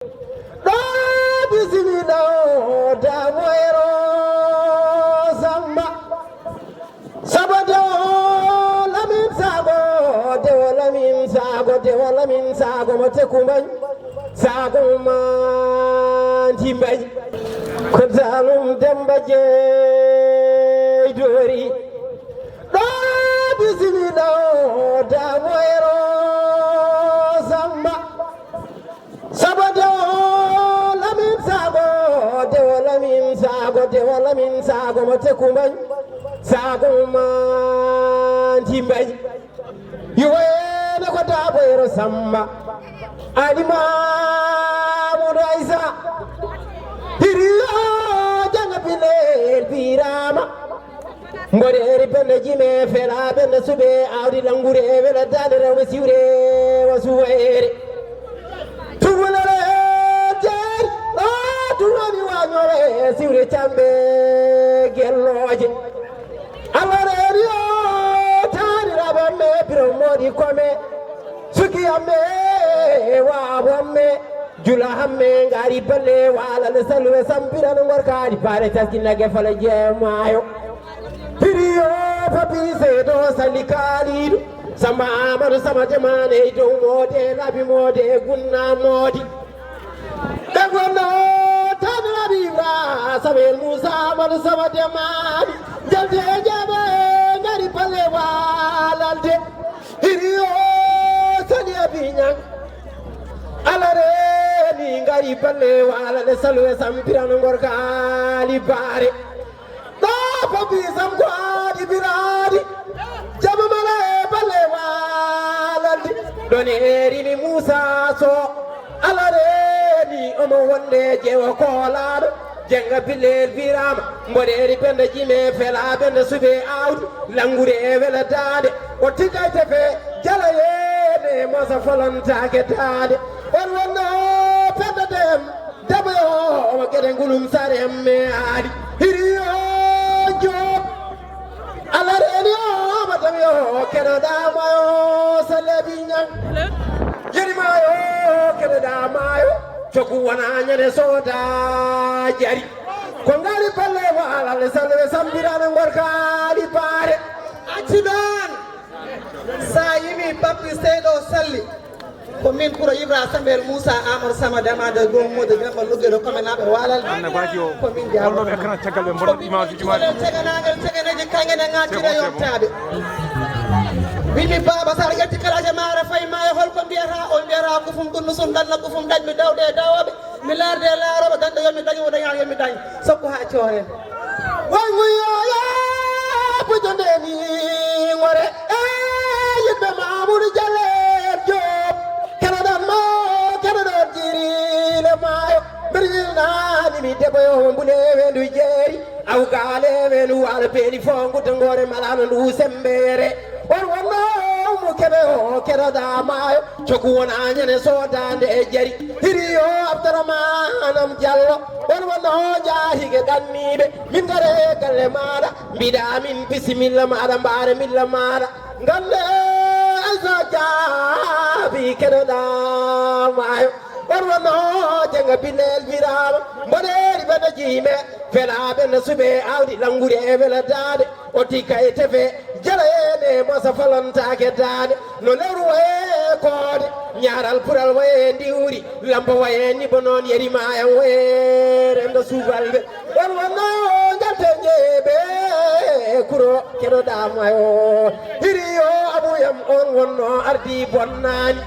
ɗo bisimiɗo damoyro samba saba dewo lamin sago mo tekkumbañ sago mantimbañ ko salum demba jeydori ɗo bisimiɗo damoyro samba saba dewo lamin sago mo tekkumbañ sago mantimbañ yuwene ko damoyro samba alimamudo aysa hiriyo janga pilel birama mboɗeri bende jime fela bende suɓe awdi langure wela dande rewɓe siwre wa suwayere tuwulere jeeri tuwani wañore siwre camɓe gelloje allah reeriyo taniraɓamme biro moɗi kome suki amme waabo amme jula hamme ngari balle walale salwe sampirano gorkadi bare taskinage fala jeemayo piriyo papi seedo sali kaaliɗo samba amadou sama jamane e dow mode laabi mode gunna modi ɓe gonno taniraɓe ibra sabel moussa amadou sama jamani jalde e jeeɓe ngari balle walalde hiriyo sani abiñang alareni ngari balle walale salwe sampirano gorkali bare ɗo papi sam ko aadi biradi jamamala e balle walalde ɗoni erini moussa so alareni omo wonde jeewa koolaɗo jenga billel birama mboɗeri bende jime fela bende suuɓe awdi langure e wela dande o tigayte fe jalayene mosa folontake dande on wonno pendadem daɓoyo omo gueɗe ngulum sarem me aadi hiriyo joom alareni o madamyo keɗoɗamayo salebi ñang yerimayo keɗoɗamayo cogu wona ñande soda jari ko ngari balle walale salwe sambirane gorkali baare acciɗon sa yimi pappi seyɗo salli ko min ɓuuro ibra sambel moussa amadou sama demade gommude gamba luggeɗo commenaɓe walal komin jateganagel teganeji kangene gatire yottaɓe wimi baba sara ƴetti kalaje mara fayi maya holko mbiyata o mbiyata ko fum ɗumno sum danna ko fum dañmi dawɗe e dawoɓe mi larde e laaroɓe ganɗo yomi dañi o daña yomi dañi sokko ha cooren wayguyoya bojondeni gore e yimɓe mamoudou dialle joom keɗoɗon mo keɗoɗon jirile mayo mbiɗa deɓoyo mbule wendu jeeri awgale wendu wala beeli fo gudda gore malano ndu sembere on wonno mo keɓe o keɗoɗa maayo cogu wona ñane sodande e jari hiriyo abdouramanam diallo on wonno jahige ɗanniɓe min gare galle maɗa mbiɗa min bisimilla maɗa mbare milla maɗa gande alsa jaabi keɗoɗa maayo on wonno jenga billel wirama mboɗeri ɓeɗe jiime felaɓe no suuɓe awdi languri e wela dade o tikka e tefe jalayene mosa falontake dade no lewru waye koode ñaral pural waye ndiwri lampa waye nibo noon yerima en waye rendo subalɓe on wonno jalte jeeɓe kuro keɗoɗamayo hiriyo abuyam on wonno ardi bonnani